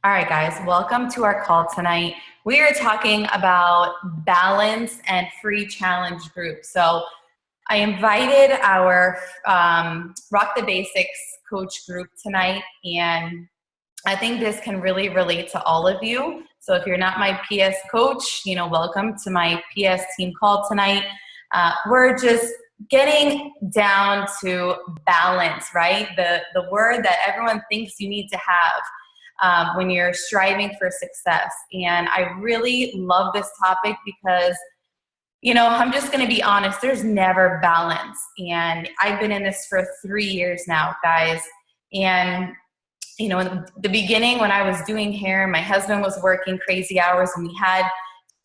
All right, guys, welcome to our call tonight. We are talking about balance and free challenge group. So I invited our Rock the Basics coach group tonight, and I think this can really relate to all of you. So if you're not my PS coach, welcome to my PS team call tonight. We're just getting down to balance, right? The word that everyone thinks you need to have when you're striving for success. And I really love this topic because, I'm just going to be honest, there's never balance. And I've been in this for 3 years now, guys. And, in the beginning when I was doing hair, my husband was working crazy hours and we had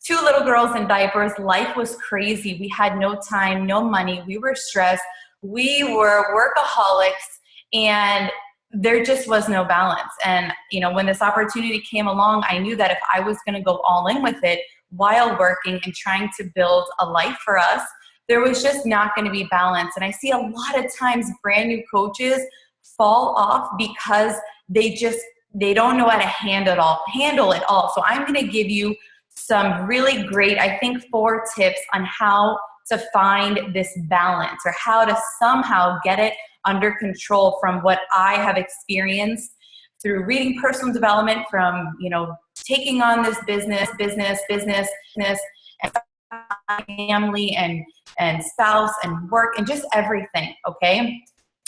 2 little girls in diapers. Life was crazy. We had no time, no money. We were stressed. We were workaholics, and there just was no balance. And, when this opportunity came along, I knew that if I was going to go all in with it while working and trying to build a life for us, there was just not going to be balance. And I see a lot of times brand new coaches fall off because they don't know how to handle it all. So I'm going to give you some really great, I think, 4 tips on how to find this balance or how to somehow get it under control from what I have experienced through reading personal development, from, taking on this business, and family and spouse and work and just everything, okay?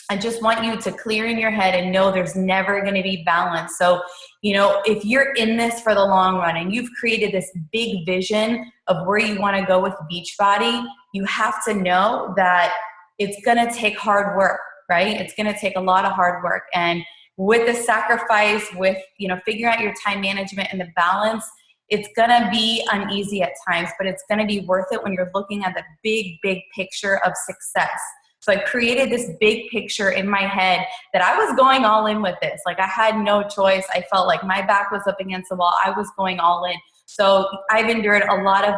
I just want you to clear in your head and know there's never going to be balance. So, if you're in this for the long run and you've created this big vision of where you want to go with Beachbody, you have to know that it's going to take hard work, right? It's going to take a lot of hard work. And with the sacrifice, with, figuring out your time management and the balance, it's going to be uneasy at times, but it's going to be worth it when you're looking at the big picture of success. So I created this big picture in my head that I was going all in with this. Like, I had no choice. I felt like my back was up against the wall. I was going all in. So I've endured a lot of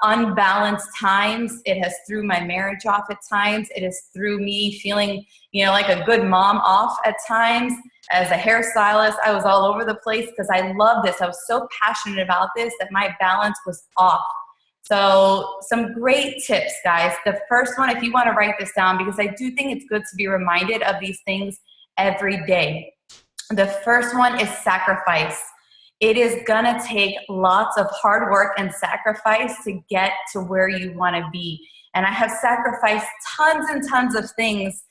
unbalanced times. It has threw my marriage off at times. It has threw me feeling, like a good mom off at times. As a hairstylist, I was all over the place because I love this. I was so passionate about this that my balance was off. So some great tips, guys. The first one, if you want to write this down, because I do think it's good to be reminded of these things every day. The first one is sacrifice. It is going to take lots of hard work and sacrifice to get to where you want to be. And I have sacrificed tons and tons of things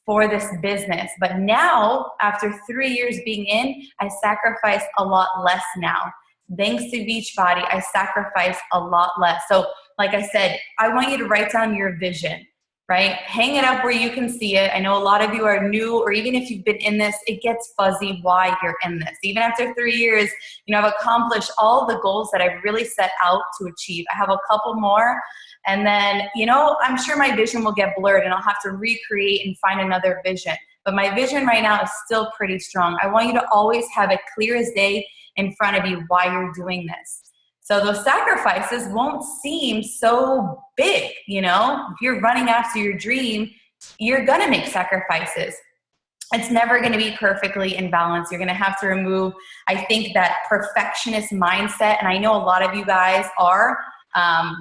for this business. But now, after 3 years being in, I sacrifice a lot less now. Thanks to Beachbody, I sacrifice a lot less. So like I said, I want you to write down your vision, right? Hang it up where you can see it. I know a lot of you are new, or even if you've been in this, it gets fuzzy why you're in this. Even after 3 years, I've accomplished all the goals that I really set out to achieve. I have a couple more. And then, I'm sure my vision will get blurred and I'll have to recreate and find another vision. But my vision right now is still pretty strong. I want you to always have it clear as day in front of you why you're doing this. So those sacrifices won't seem so big, If you're running after your dream, you're going to make sacrifices. It's never going to be perfectly in balance. You're going to have to remove, I think, that perfectionist mindset. And I know a lot of you guys are.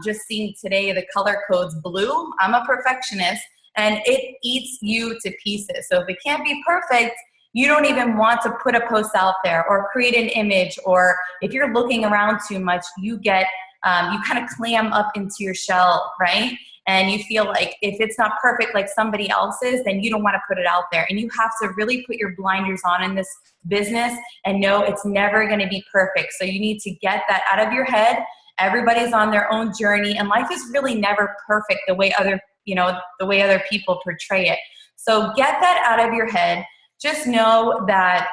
Just seeing today the color code's blue. I'm a perfectionist, and it eats you to pieces. So if it can't be perfect, you don't even want to put a post out there or create an image. Or if you're looking around too much, you kind of clam up into your shell, right? And you feel like if it's not perfect like somebody else's, then you don't want to put it out there. And you have to really put your blinders on in this business and know it's never going to be perfect. So you need to get that out of your head. Everybody's on their own journey, and life is really never perfect the way other people portray it. So get that out of your head. Just know that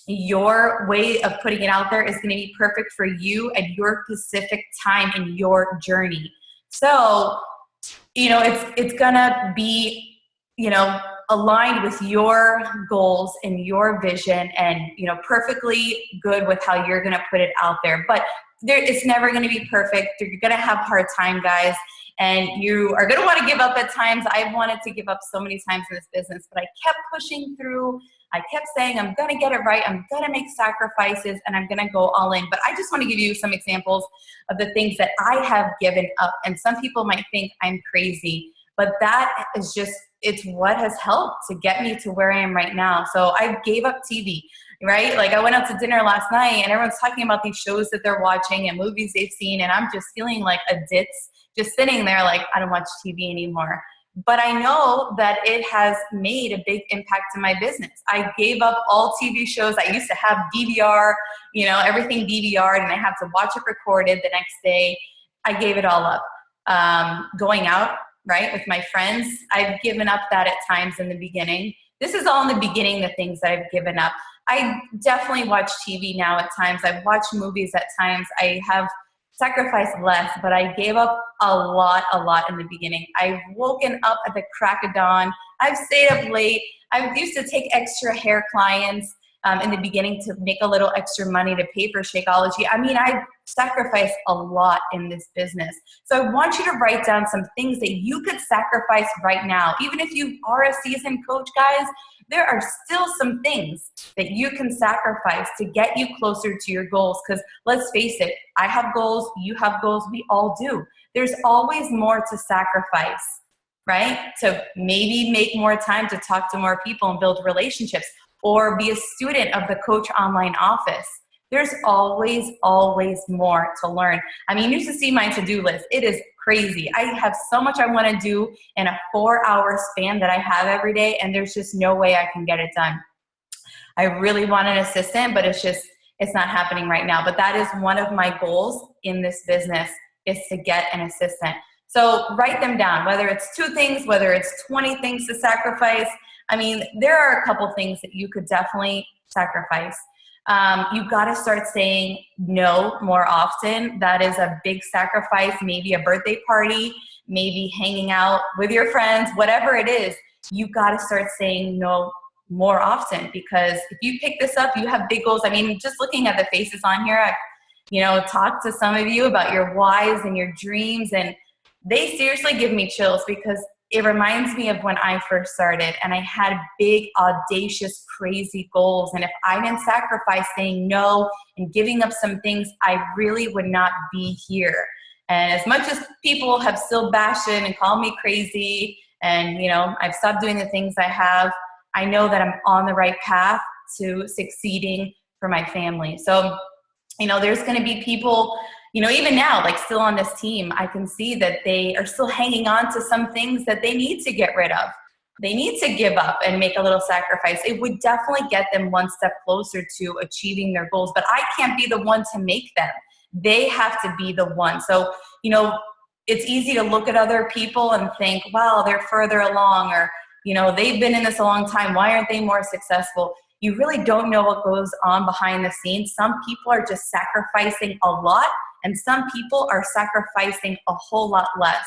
your way of putting it out there is going to be perfect for you at your specific time in your journey. So, it's going to be, aligned with your goals and your vision, and, perfectly good with how you're going to put it out there. But it's never going to be perfect. You're going to have a hard time, guys. And you are going to want to give up at times. I've wanted to give up so many times in this business, but I kept pushing through. I kept saying, I'm going to get it right. I'm going to make sacrifices and I'm going to go all in. But I just want to give you some examples of the things that I have given up. And some people might think I'm crazy, but that is just, it's what has helped to get me to where I am right now. So I gave up TV, right? Like I went out to dinner last night and everyone's talking about these shows that they're watching and movies they've seen. And I'm just feeling like a ditz, just sitting there like, I don't watch TV anymore. But I know that it has made a big impact in my business. I gave up all TV shows. I used to have DVR, everything DVR'd, and I have to watch it recorded the next day. I gave it all up. Going out, right, with my friends, I've given up that at times in the beginning. This is all in the beginning, the things that I've given up. I definitely watch TV now at times. I watch movies at times. I have sacrificed less, but I gave up a lot in the beginning. I've woken up at the crack of dawn. I've stayed up late. I used to take extra hair clients in the beginning to make a little extra money to pay for Shakeology. I mean, I've sacrificed a lot in this business. So I want you to write down some things that you could sacrifice right now. Even if you are a seasoned coach, guys, there are still some things that you can sacrifice to get you closer to your goals. Because let's face it, I have goals, you have goals, we all do. There's always more to sacrifice, right? To maybe make more time to talk to more people and build relationships, or be a student of the Coach Online office. There's always more to learn. I mean, you should see my to-do list. It is crazy. I have so much I want to do in a 4-hour span that I have every day, and there's just no way I can get it done. I really want an assistant, but it's not happening right now. But that is one of my goals in this business, is to get an assistant. So write them down, whether it's 2 things, whether it's 20 things to sacrifice. I mean, there are a couple things that you could definitely sacrifice. You've got to start saying no more often. That is a big sacrifice. Maybe a birthday party, maybe hanging out with your friends, whatever it is, you've got to start saying no more often, because if you pick this up, you have big goals. I mean, just looking at the faces on here, I've talked to some of you about your whys and your dreams, and they seriously give me chills, because it reminds me of when I first started and I had big, audacious, crazy goals. And if I didn't sacrifice saying no and giving up some things, I really would not be here. And as much as people have still bashed in and called me crazy, and I've stopped doing the things I have, I know that I'm on the right path to succeeding for my family. So, there's going to be people, even now, like still on this team, I can see that they are still hanging on to some things that they need to get rid of. They need to give up and make a little sacrifice. It would definitely get them one step closer to achieving their goals, but I can't be the one to make them. They have to be the one. So, it's easy to look at other people and think, wow, they're further along, or, they've been in this a long time. Why aren't they more successful? You really don't know what goes on behind the scenes. Some people are just sacrificing a lot, and some people are sacrificing a whole lot less.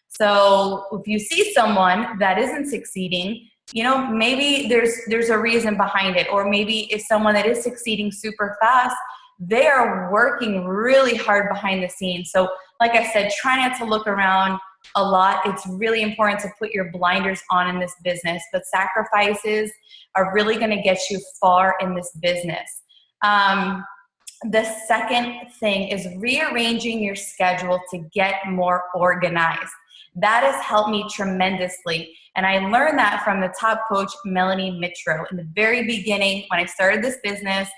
So if you see someone that isn't succeeding, maybe there's a reason behind it. Or maybe if someone that is succeeding super fast, they are working really hard behind the scenes. So like I said, try not to look around a lot. It's really important to put your blinders on in this business, but sacrifices are really going to get you far in this business. The second thing is rearranging your schedule to get more organized. That has helped me tremendously. And I learned that from the top coach, Melanie Mitro. In the very beginning, when I started this business,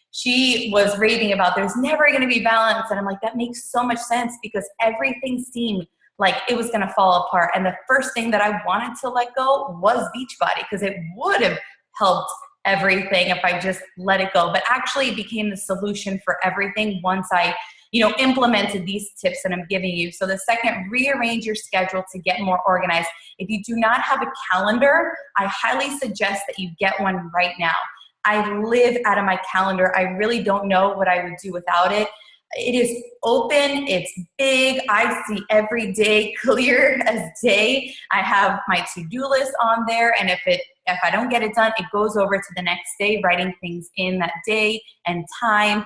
she was raving about there's never going to be balance. And I'm like, that makes so much sense, because everything seemed like it was going to fall apart. And the first thing that I wanted to let go was Beachbody, because it would have helped everything if I just let it go. But actually it became the solution for everything once I, implemented these tips that I'm giving you. So the second, rearrange your schedule to get more organized. If you do not have a calendar, I highly suggest that you get one right now. I live out of my calendar. I really don't know what I would do without it. It is open, it's big, I see every day clear as day. I have my to-do list on there, and if I don't get it done, it goes over to the next day, writing things in that day and time,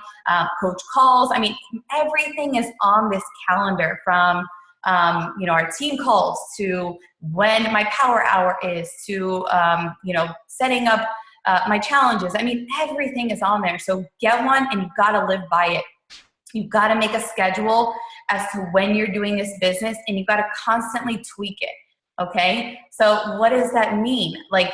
coach calls. I mean, everything is on this calendar, from our team calls to when my power hour is, to setting up my challenges. I mean, everything is on there. So get one and you got to live by it. You've got to make a schedule as to when you're doing this business, and you've got to constantly tweak it. Okay. So what does that mean? Like,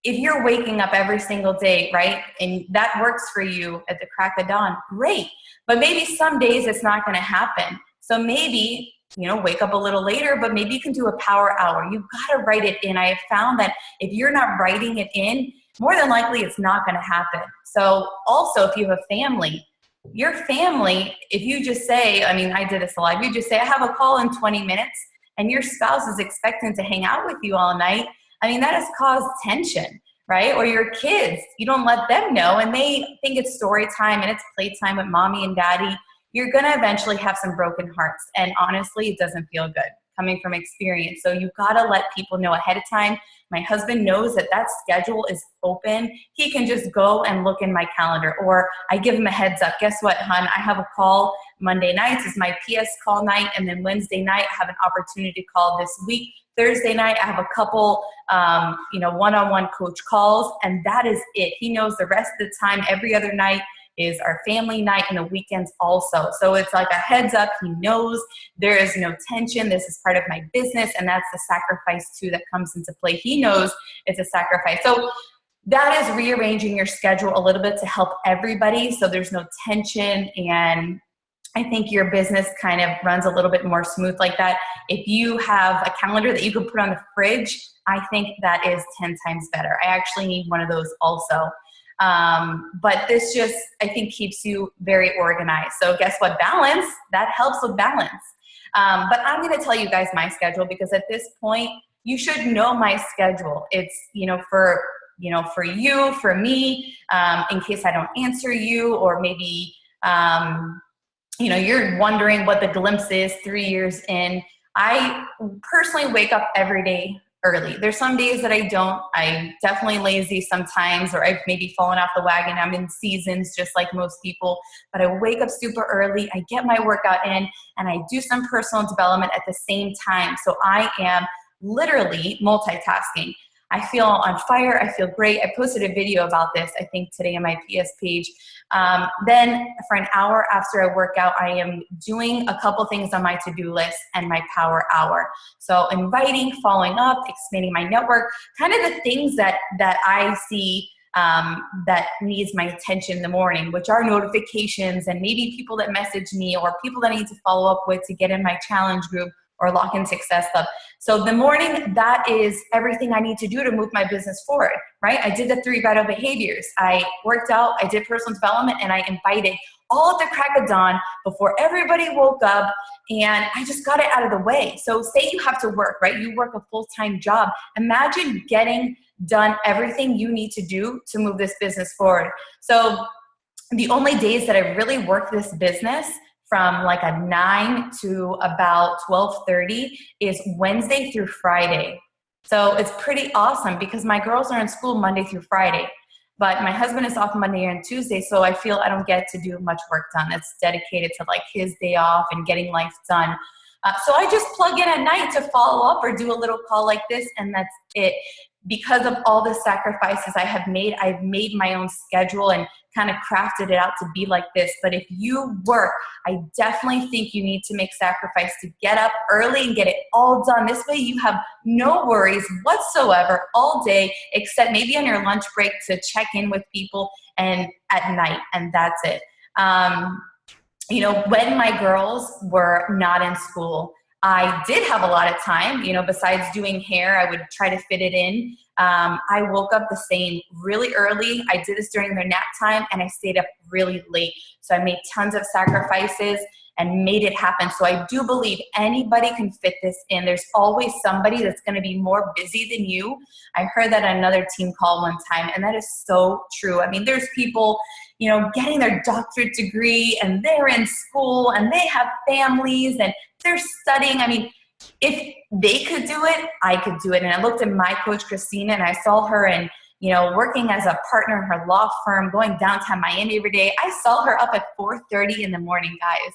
if you're waking up every single day, right, and that works for you at the crack of dawn, great. But maybe some days it's not going to happen. So maybe, wake up a little later, but maybe you can do a power hour. You've got to write it in. I have found that if you're not writing it in, more than likely it's not going to happen. So also, if you have a family, your family, if you just say, I mean, I did this a lot, you just say, I have a call in 20 minutes, and your spouse is expecting to hang out with you all night, I mean, that has caused tension, right? Or your kids, you don't let them know, and they think it's story time and it's playtime with mommy and daddy. You're going to eventually have some broken hearts. And honestly, it doesn't feel good coming from experience. So you got to let people know ahead of time. My husband knows that that schedule is open. He can just go and look in my calendar, or I give him a heads up. Guess what, hon? I have a call Monday nights is my PS call night. And then Wednesday night, I have an opportunity call this week. Thursday night, I have a couple, one-on-one coach calls, and that is it. He knows the rest of the time, every other night is our family night, and the weekends also. So it's like a heads up. He knows there is no tension. This is part of my business, and that's the sacrifice too that comes into play. He knows it's a sacrifice. So that is rearranging your schedule a little bit to help everybody so there's no tension, and I think your business kind of runs a little bit more smooth like that. If you have a calendar that you can put on the fridge, I think that is 10 times better. I actually need one of those also. But this just, I think, keeps you very organized. So guess what? Balance, that helps with balance. But I'm going to tell you guys my schedule, because at this point, you should know my schedule. It's, for you, for me, in case I don't answer you, or maybe, you're wondering what the glimpse is 3 years in. I personally wake up every day early. There's some days that I don't. I'm definitely lazy sometimes, or I've maybe fallen off the wagon. I'm in seasons just like most people, but I wake up super early. I get my workout in, and I do some personal development at the same time. So I am literally multitasking. I feel on fire. I feel great. I posted a video about this, I think, today on my PS page. Then for an hour after I work out, I am doing a couple things on my to-do list and my power hour. So inviting, following up, expanding my network, kind of the things that I see that needs my attention in the morning, which are notifications and maybe people that message me, or people that I need to follow up with to get in my challenge group or Lock in Success Club. So the morning, that is everything I need to do to move my business forward, right? I did the 3 vital behaviors. I worked out, I did personal development, and I invited all at the crack of dawn before everybody woke up, and I just got it out of the way. So say you have to work, right? You work a full-time job. Imagine getting done everything you need to do to move this business forward. So the only days that I really work this business from like a 9 to about 12:30 is Wednesday through Friday. So it's pretty awesome, because my girls are in school Monday through Friday, but my husband is off Monday and Tuesday. So I feel I don't get to do much work done. It's dedicated to like his day off and getting life done. So I just plug in at night to follow up or do a little call like this, and that's it. Because of all the sacrifices I've made my own schedule and kind of crafted it out to be like this. But if you work, I definitely think you need to make sacrifice to get up early and get it all done. This way you have no worries whatsoever all day, except maybe on your lunch break to check in with people, and at night, and that's it. When my girls were not in school, I did have a lot of time, besides doing hair, I would try to fit it in. I woke up the same really early. I did this during their nap time, and I stayed up really late. So I made tons of sacrifices and made it happen. So I do believe anybody can fit this in. There's always somebody that's going to be more busy than you. I heard that on another team call one time, and that is so true. I mean, there's people, getting their doctorate degree, and they're in school, and they have families, and they're studying. I mean, if they could do it, I could do it. And I looked at my coach, Christina, and I saw her in, working as a partner in her law firm, going downtown Miami every day. I saw her up at 4:30 in the morning, guys.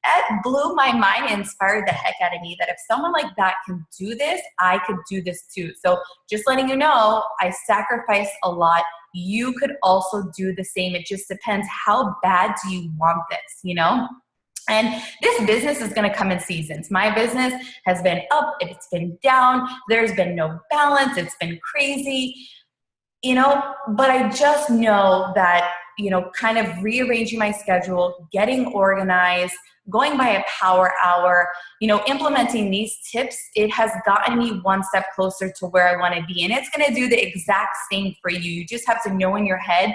That blew my mind and inspired the heck out of me that if someone like that can do this, I could do this too. So just letting you know, I sacrifice a lot you could also do the same. It just depends, how bad do you want this, you know? And this business is going to come in seasons. My business has been up, it's been down, there's been no balance, it's been crazy, you know, but I just know that, you know, kind of rearranging my schedule, getting organized, going by a power hour, you know, implementing these tips, it has gotten me one step closer to where I want to be. And it's going to do the exact same for you. You just have to know in your head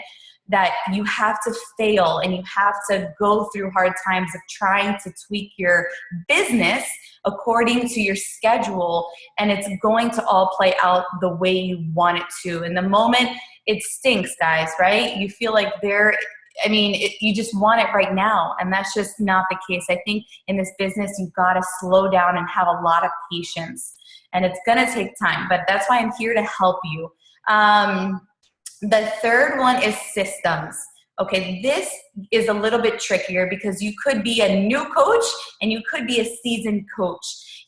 that you have to fail and you have to go through hard times of trying to tweak your business according to your schedule, and it's going to all play out the way you want it to. In the moment, it stinks, guys, right? You feel like you just want it right now, and that's just not the case. I think in this business, you've got to slow down and have a lot of patience, and it's going to take time, but that's why I'm here to help you. The third one is systems. Okay, this is a little bit trickier because you could be a new coach and you could be a seasoned coach.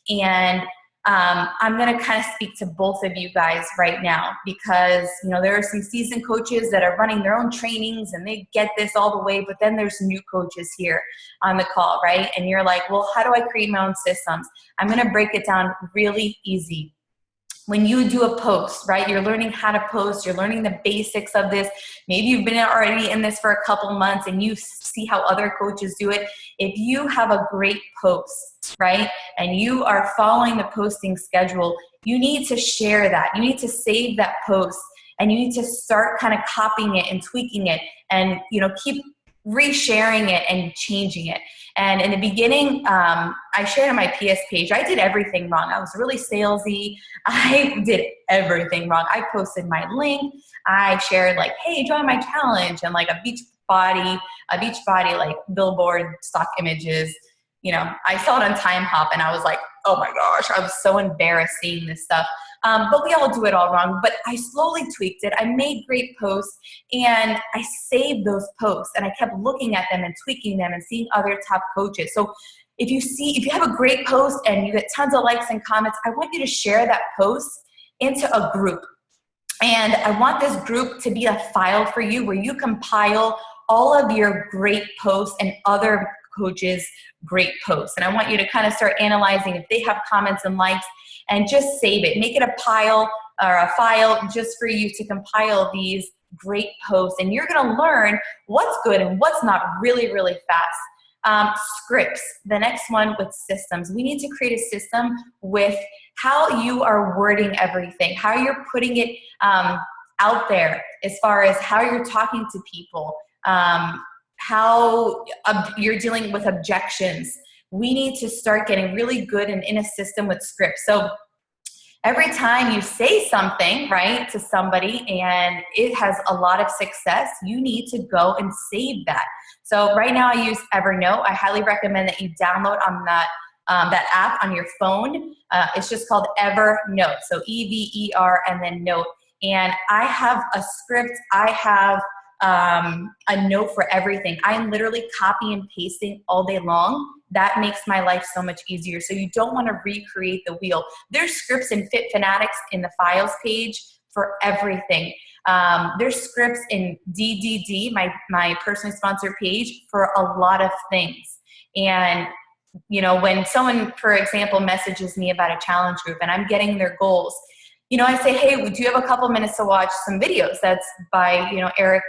And I'm going to kind of speak to both of you guys right now because, you know, there are some seasoned coaches that are running their own trainings and they get this all the way, but then there's new coaches here on the call, right? And you're like, well, how do I create my own systems? I'm going to break it down really easy. When you do a post, right, you're learning how to post, you're learning the basics of this. Maybe you've been already in this for a couple months and you see how other coaches do it. If you have a great post, right, and you are following the posting schedule, you need to share that. You need to save that post and you need to start kind of copying it and tweaking it and, you know, keep resharing it and changing it. And in the beginning, I shared on my PS page, I did everything wrong. I was really salesy. I did everything wrong. I posted my link. I shared like, hey, join my challenge, and like a Beachbody like billboard stock images. You know, I saw it on Time Hop and I was like, oh my gosh, I was so embarrassed seeing this stuff. But we all do it all wrong. But I slowly tweaked it. I made great posts and I saved those posts and I kept looking at them and tweaking them and seeing other top coaches. So if you have a great post and you get tons of likes and comments, I want you to share that post into a group. And I want this group to be a file for you where you compile all of your great posts and other coaches' great posts. And I want you to kind of start analyzing if they have comments and likes, and just save it. Make it a pile or a file just for you to compile these great posts. And you're going to learn what's good and what's not really, really fast. Scripts, the next one with systems. We need to create a system with how you are wording everything, how you're putting it out there as far as how you're talking to people, how you're dealing with objections. We need to start getting really good and in a system with scripts. So every time you say something, right, to somebody and it has a lot of success, you need to go and save that. So right now I use Evernote. I highly recommend that you download on that app on your phone. It's just called Evernote. So EVER and then note. And I have a script. I have a note for everything. I'm literally copy and pasting all day long. That makes my life so much easier. So you don't want to recreate the wheel. There's scripts in Fit Fanatics in the files page for everything. There's scripts in DDD, my personally sponsored page, for a lot of things. And you know, when someone, for example, messages me about a challenge group and I'm getting their goals, you know, I say, hey, do you have a couple minutes to watch some videos? That's by, you know, Eric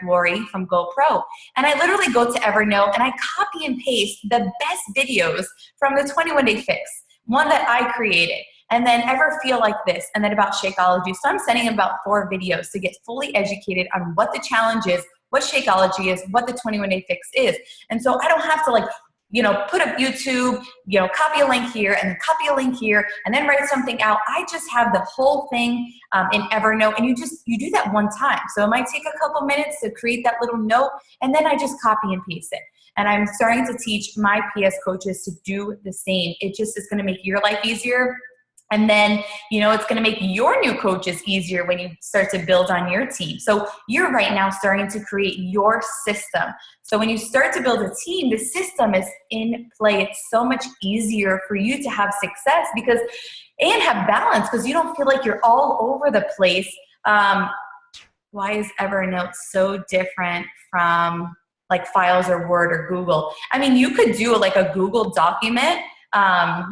Worre from GoPro. And I literally go to Evernote and I copy and paste the best videos from the 21-Day Fix, one that I created. And then Ever Feel Like This, and then about Shakeology. So I'm sending about 4 videos to get fully educated on what the challenge is, what Shakeology is, what the 21-Day Fix is. And so I don't have to, like, you know, put up YouTube, you know, copy a link here and then copy a link here and then write something out. I just have the whole thing in Evernote, and you do that one time. So it might take a couple minutes to create that little note, and then I just copy and paste it. And I'm starting to teach my PS coaches to do the same. It just is going to make your life easier. And then, you know, it's going to make your new coaches easier when you start to build on your team. So you're right now starting to create your system. So when you start to build a team, the system is in play. It's so much easier for you to have success and have balance, because you don't feel like you're all over the place. why is Evernote so different from like Files or Word or Google? I mean, you could do like a Google document, and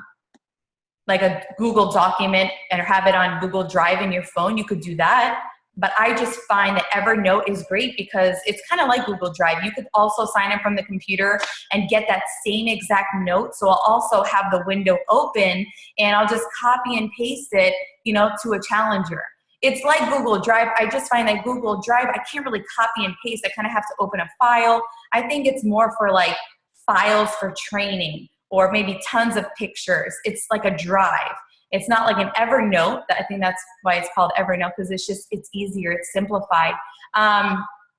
have it on Google Drive in your phone. You could do that. But I just find that Evernote is great because it's kind of like Google Drive. You could also sign in from the computer and get that same exact note. So I'll also have the window open and I'll just copy and paste it, to a Challenger. It's like Google Drive. I just find that Google Drive, I can't really copy and paste. I kind of have to open a file. I think it's more for like files for training or maybe tons of pictures. It's like a drive. It's not like an Evernote. I think that's why it's called Evernote, because it's easier, it's simplified.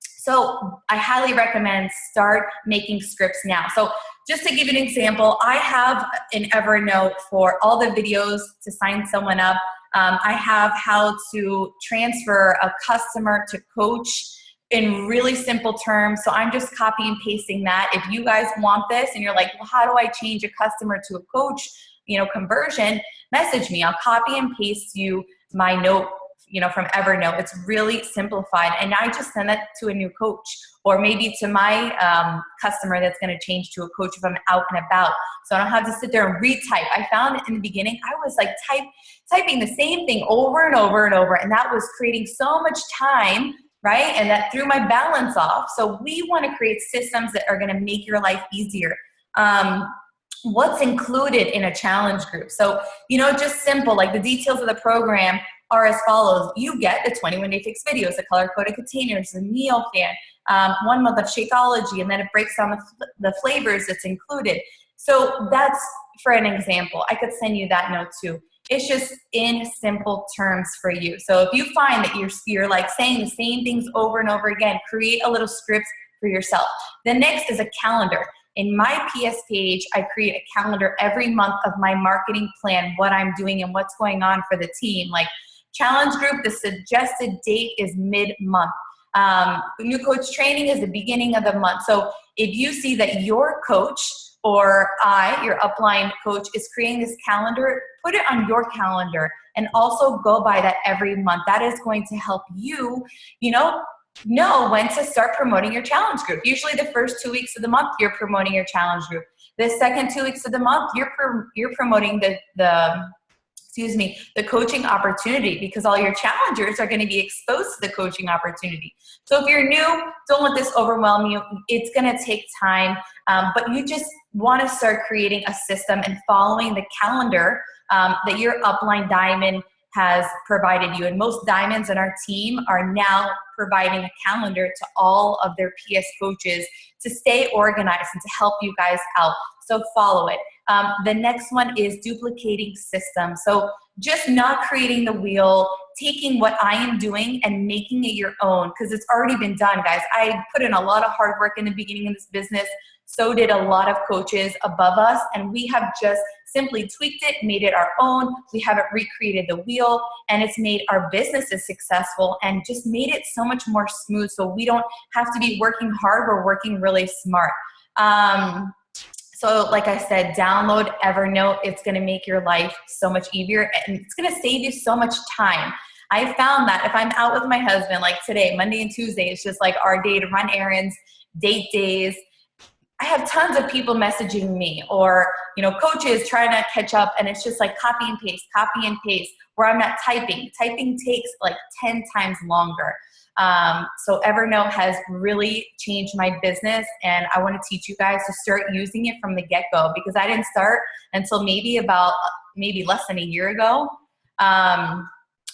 So I highly recommend start making scripts now. So just to give you an example, I have an Evernote for all the videos to sign someone up. I have how to transfer a customer to coach in really simple terms. So I'm just copy and pasting that. If you guys want this and you're like, well, how do I change a customer to a coach, conversion, message me. I'll copy and paste you my note, from Evernote. It's really simplified. And I just send that to a new coach or maybe to my customer that's going to change to a coach if I'm out and about. So I don't have to sit there and retype. I found that in the beginning, I was like typing the same thing over and over and over. And that was creating so much time, right? And that threw my balance off. So we want to create systems that are going to make your life easier. What's included in a challenge group? So, just simple, like the details of the program are as follows. You get the 21-day fix videos, the color-coded containers, the meal plan, 1 month of Shakeology, and then it breaks down the flavors that's included. So that's for an example. I could send you that note too. It's just in simple terms for you. So if you find that you're like saying the same things over and over again, create a little script for yourself. The next is a calendar. In my PS page, I create a calendar every month of my marketing plan, what I'm doing and what's going on for the team. Like challenge group, the suggested date is mid-month. New coach training is the beginning of the month. So if you see that your coach or your upline coach is creating this calendar, put it on your calendar and also go by that every month. That is going to help you, know when to start promoting your challenge group. Usually the first 2 weeks of the month, you're promoting your challenge group. The second 2 weeks of the month, you're promoting the coaching opportunity, because all your challengers are going to be exposed to the coaching opportunity. So if you're new, don't let this overwhelm you. It's going to take time, but you just want to start creating a system and following the calendar that your upline diamond has provided you. And most diamonds in our team are now providing a calendar to all of their PS coaches to stay organized and to help you guys out. So follow it. The next one is duplicating systems. So just not creating the wheel, taking what I am doing and making it your own, because it's already been done, guys. I put in a lot of hard work in the beginning of this business. So did a lot of coaches above us, and we have just simply tweaked it, made it our own. We haven't recreated the wheel, and it's made our businesses successful and just made it so much more smooth, so we don't have to be working hard, we're working really smart. So like I said, download Evernote. It's going to make your life so much easier, and it's going to save you so much time. I found that if I'm out with my husband, like today, Monday and Tuesday, it's just like our day to run errands, date days. I have tons of people messaging me, or, coaches trying to catch up, and it's just like copy and paste, where I'm not typing. Typing takes like 10 times longer. So Evernote has really changed my business, and I want to teach you guys to start using it from the get-go, because I didn't start until maybe less than a year ago.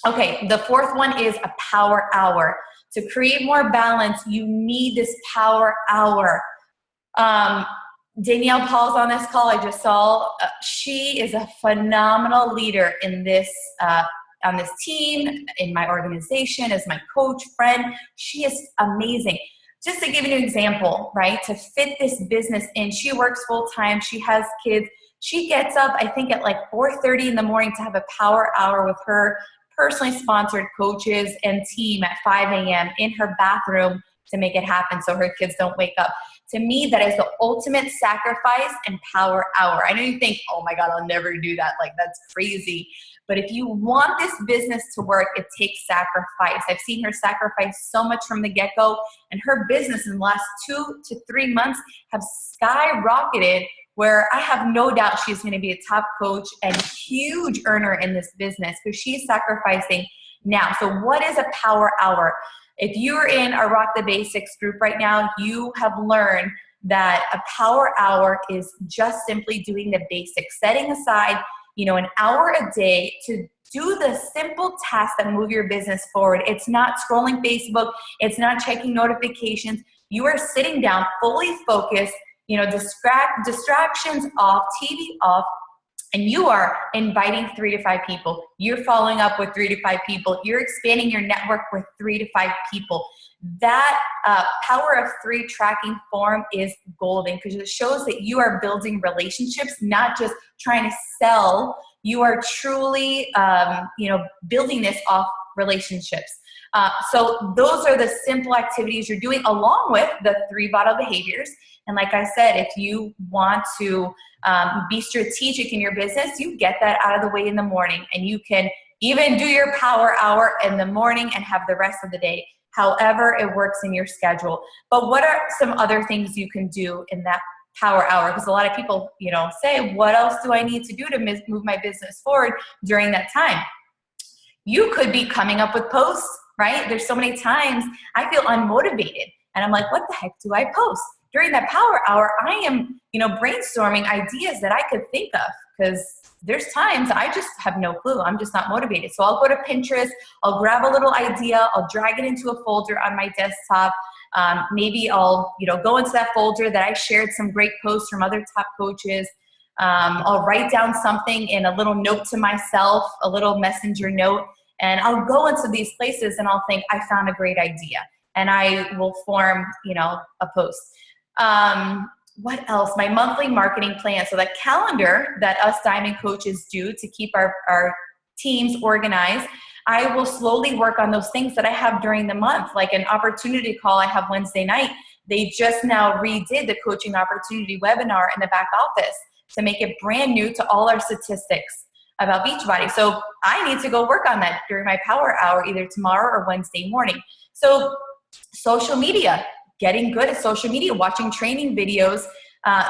Okay, the fourth one is a power hour. To create more balance, you need this power hour. Danielle Paul's on this call. I just saw, she is a phenomenal leader in this, on this team, in my organization, as my coach, friend. She is amazing. Just to give you an example, right, to fit this business in, she works full time, she has kids, she gets up, I think at like 4:30 in the morning to have a power hour with her personally sponsored coaches and team at 5 a.m. in her bathroom to make it happen so her kids don't wake up. To me, that is the ultimate sacrifice and power hour. I know you think, oh my God, I'll never do that. Like, that's crazy. But if you want this business to work, it takes sacrifice. I've seen her sacrifice so much from the get-go, and her business in the last 2 to 3 months have skyrocketed, where I have no doubt she's going to be a top coach and huge earner in this business because she's sacrificing now. So what is a power hour? If you're in our Rock the Basics group right now, you have learned that a power hour is just simply doing the basics, setting aside, an hour a day to do the simple tasks that move your business forward. It's not scrolling Facebook. It's not checking notifications. You are sitting down, fully focused, distractions off, TV off, and you are inviting 3 to 5 people. You're following up with 3 to 5 people. You're expanding your network with 3 to 5 people. That power of 3 tracking form is golden because it shows that you are building relationships, not just trying to sell. You are truly, building this off relationships. So those are the simple activities you're doing along with the 3 vital behaviors. And like I said, if you want to be strategic in your business, you get that out of the way in the morning, and you can even do your power hour in the morning and have the rest of the day, however it works in your schedule. But what are some other things you can do in that power hour? Because a lot of people, say, what else do I need to do to move my business forward during that time? You could be coming up with posts, right? There's so many times I feel unmotivated and I'm like, what the heck do I post? During that power hour, I am, brainstorming ideas that I could think of, because there's times I just have no clue. I'm just not motivated. So I'll go to Pinterest, I'll grab a little idea, I'll drag it into a folder on my desktop. Maybe I'll, go into that folder that I shared some great posts from other top coaches. I'll write down something in a little note to myself, a little messenger note, and I'll go into these places and I'll think, I found a great idea, and I will form, a post. What else? My monthly marketing plan. So that calendar that us diamond coaches do to keep our teams organized, I will slowly work on those things that I have during the month, like an opportunity call I have Wednesday night. They just now redid the coaching opportunity webinar in the back office to make it brand new to all our statistics about Beachbody. So I need to go work on that during my power hour, either tomorrow or Wednesday morning. So social media, getting good at social media, watching training videos.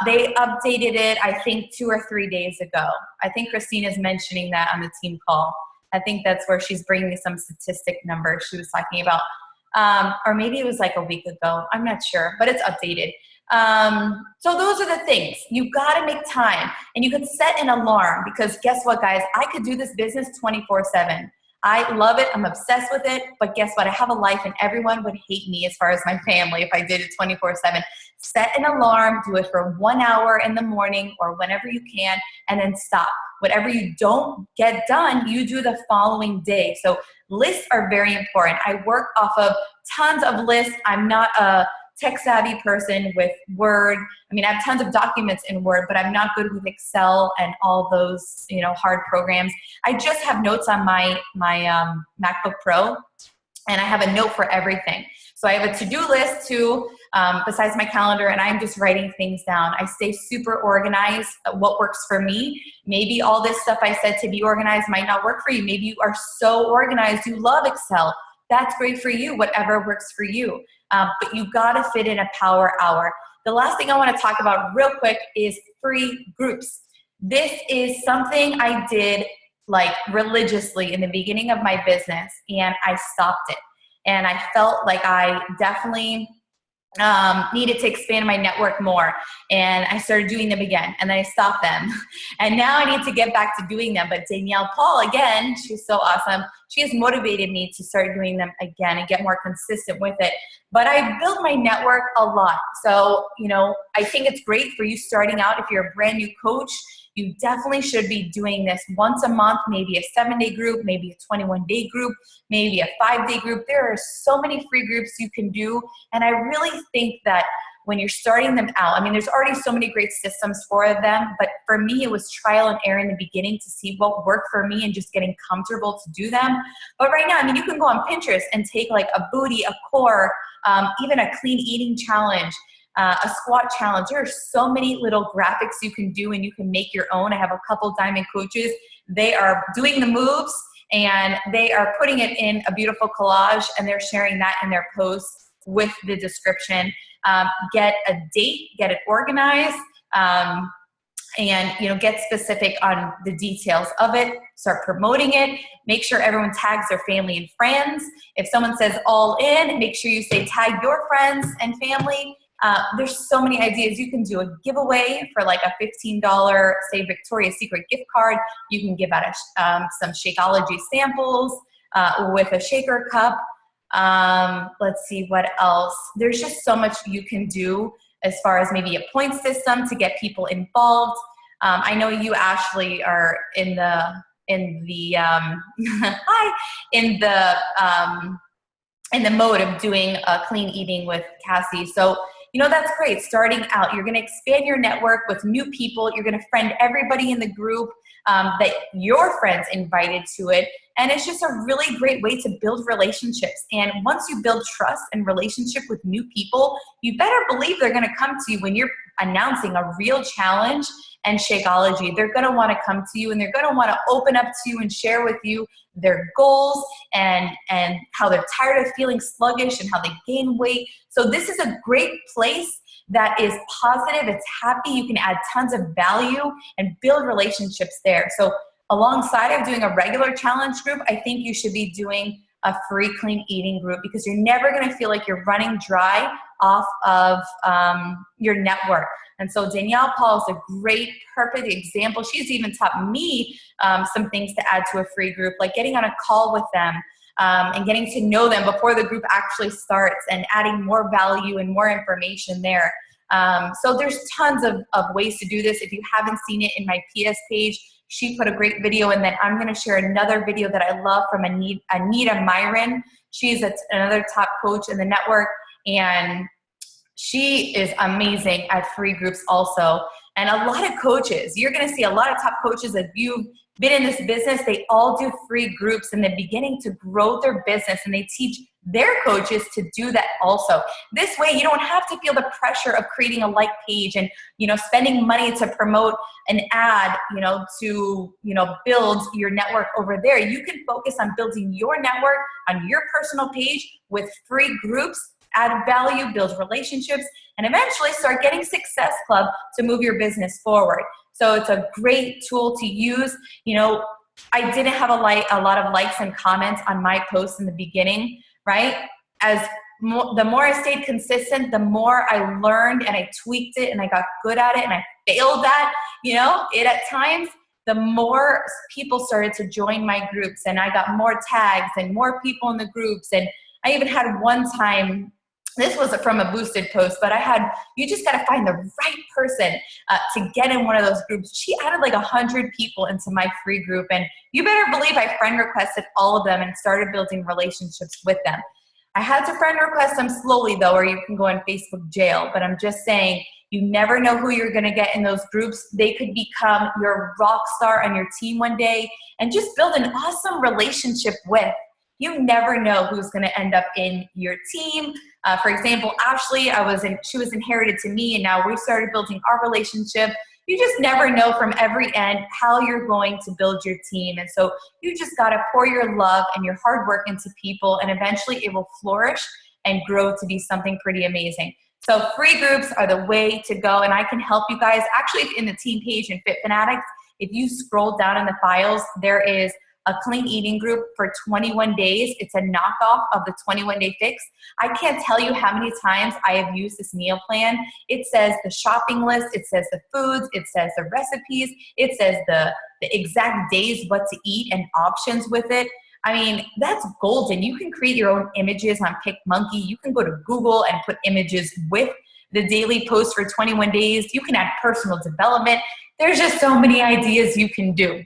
They updated it, I think, 2 or 3 days ago. I think Christina's mentioning that on the team call. I think that's where she's bringing me some statistic numbers she was talking about. Or maybe it was like a week ago. I'm not sure, but it's updated. So those are the things. You got to make time, and you could set an alarm, because guess what, guys? I could do this business 24/7. I love it. I'm obsessed with it. But guess what? I have a life, and everyone would hate me as far as my family if I did it 24/7. Set an alarm. Do it for 1 hour in the morning or whenever you can, and then stop. Whatever you don't get done, you do the following day. So lists are very important. I work off of tons of lists. I'm not a tech-savvy person with Word. I have tons of documents in Word, but I'm not good with Excel and all those, hard programs. I just have notes on my MacBook Pro, and I have a note for everything. So I have a to-do list too, besides my calendar, and I'm just writing things down. I stay super organized, what works for me. Maybe all this stuff I said to be organized might not work for you. Maybe you are so organized, you love Excel. That's great for you, whatever works for you. But you gotta fit in a power hour. The last thing I wanna talk about real quick is free groups. This is something I did religiously in the beginning of my business, and I stopped it. And I felt like I definitely needed to expand my network more, and I started doing them again, and then I stopped them, and now I need to get back to doing them. But Danielle Paul, again, she's so awesome. She has motivated me to start doing them again and get more consistent with it. But I built my network a lot. So, I think it's great for you starting out. If you're a brand new coach, you definitely should be doing this once a month, maybe a 7-day group, maybe a 21-day group, maybe a 5-day group. There are so many free groups you can do. And I really think that when you're starting them out, there's already so many great systems for them, but for me, it was trial and error in the beginning to see what worked for me and just getting comfortable to do them. But right now, you can go on Pinterest and take a booty, a core, even a clean eating challenge. a squat challenge. There are so many little graphics you can do and you can make your own. I have a couple diamond coaches. They are doing the moves and they are putting it in a beautiful collage and they're sharing that in their posts with the description. Get a date, get it organized, and get specific on the details of it. Start promoting it. Make sure everyone tags their family and friends. If someone says all in, make sure you say tag your friends and family. There's so many ideas. You can do a giveaway for like a $15, say, Victoria's Secret gift card. You can give out some Shakeology samples with a shaker cup. Let's see what else. There's just so much you can do as far as maybe a point system to get people involved. I know you, Ashley, are in the mode of doing clean eating with Cassie. So, that's great. Starting out, you're going to expand your network with new people. You're going to friend everybody in the group that your friends invited to it. And it's just a really great way to build relationships. And once you build trust and relationship with new people, you better believe they're going to come to you when you're announcing a real challenge and Shakeology. They're going to want to come to you and they're going to want to open up to you and share with you their goals and how they're tired of feeling sluggish and how they gain weight. So this is a great place that is positive, it's happy, you can add tons of value and build relationships there. So alongside of doing a regular challenge group, I think you should be doing a free clean eating group because you're never going to feel like you're running dry off of your network. And so Danielle Paul is a great, perfect example. She's even taught me some things to add to a free group, like getting on a call with them and getting to know them before the group actually starts and adding more value and more information there. So there's tons of ways to do this. If you haven't seen it in my PS page, she put a great video, and then I'm going to share another video that I love from Anita Myron. She's another top coach in the network, and she is amazing at free groups also. And a lot of coaches, you're going to see a lot of top coaches that you've been in this business, they all do free groups in the beginning to grow their business, and they teach their coaches to do that also. This way you don't have to feel the pressure of creating a like page and spending money to promote an ad to build your network over there. You can focus on building your network on your personal page with free groups, add value, build relationships, and eventually start getting Success Club to move your business forward. So it's a great tool to use. I didn't have a lot of likes and comments on my posts in the beginning, right? The more I stayed consistent, the more I learned and I tweaked it and I got good at it and I failed at, it at times, the more people started to join my groups and I got more tags and more people in the groups. And I even had one time, this was from a boosted post, but you just got to find the right person to get in one of those groups. She added like 100 people into my free group, and you better believe I friend requested all of them and started building relationships with them. I had to friend request them slowly though, or you can go in Facebook jail, but I'm just saying, you never know who you're going to get in those groups. They could become your rock star on your team one day and just build an awesome relationship with. You never know who's going to end up in your team. For example, Ashley, she was inherited to me, and now we started building our relationship. You just never know from every end how you're going to build your team. And so you just got to pour your love and your hard work into people, and eventually it will flourish and grow to be something pretty amazing. So free groups are the way to go, and I can help you guys. Actually, in the team page in Fit Fanatics, if you scroll down in the files, there is a clean eating group for 21 days. It's a knockoff of the 21-day fix. I can't tell you how many times I have used this meal plan. It says the shopping list, it says the foods, it says the recipes, it says the exact days what to eat and options with it. I mean, that's golden. You can create your own images on PicMonkey. You can go to Google and put images with the daily post for 21 days. You can add personal development. There's just so many ideas you can do.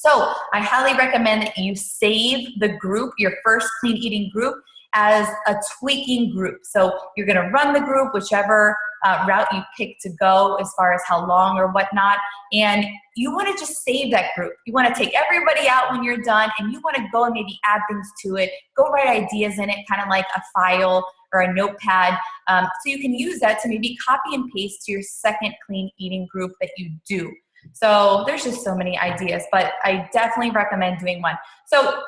So I highly recommend that you save the group, your first clean eating group, as a tweaking group. So you're going to run the group, whichever route you pick to go as far as how long or whatnot. And you want to just save that group. You want to take everybody out when you're done, and you want to go and maybe add things to it, go write ideas in it, kind of like a file or a notepad. So you can use that to maybe copy and paste to your second clean eating group that you do. So there's just so many ideas, but I definitely recommend doing one. So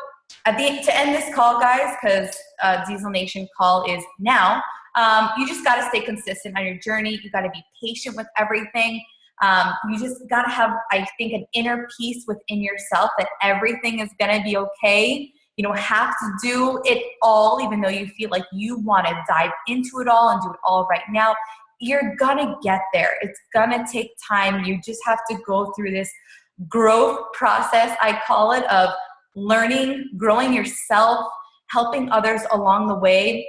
to end this call, guys, because Diesel Nation call is now, you just got to stay consistent on your journey. You got to be patient with everything. You just got to have, I think, an inner peace within yourself that everything is going to be okay. You don't have to do it all, even though you feel like you want to dive into it all and do it all right now. You're going to get there. It's going to take time. You just have to go through this growth process, I call it, of learning, growing yourself, helping others along the way,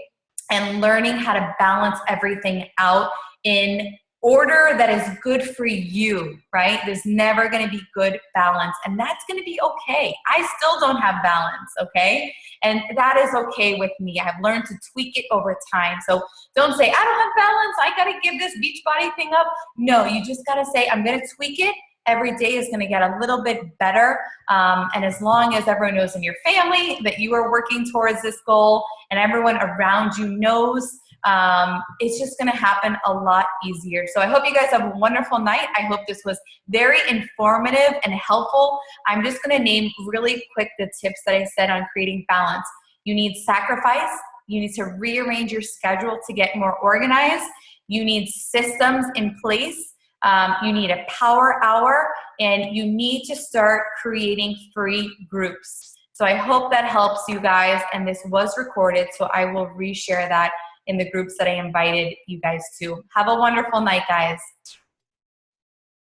and learning how to balance everything out in order that is good for you, right? There's never going to be good balance, and that's going to be okay. I still don't have balance, okay? And that is okay with me. I've learned to tweak it over time. So don't say, I don't have balance, I got to give this Beachbody thing up. No, you just got to say, I'm going to tweak it. Every day is going to get a little bit better. And as long as everyone knows in your family that you are working towards this goal, and everyone around you knows, it's just going to happen a lot easier. So I hope you guys have a wonderful night. I hope this was very informative and helpful. I'm just going to name really quick the tips that I said on creating balance. You need sacrifice. You need to rearrange your schedule to get more organized. You need systems in place. You need a power hour, and you need to start creating free groups. So I hope that helps you guys, and this was recorded, so I will reshare that in the groups that I invited you guys to. Have a wonderful night, guys.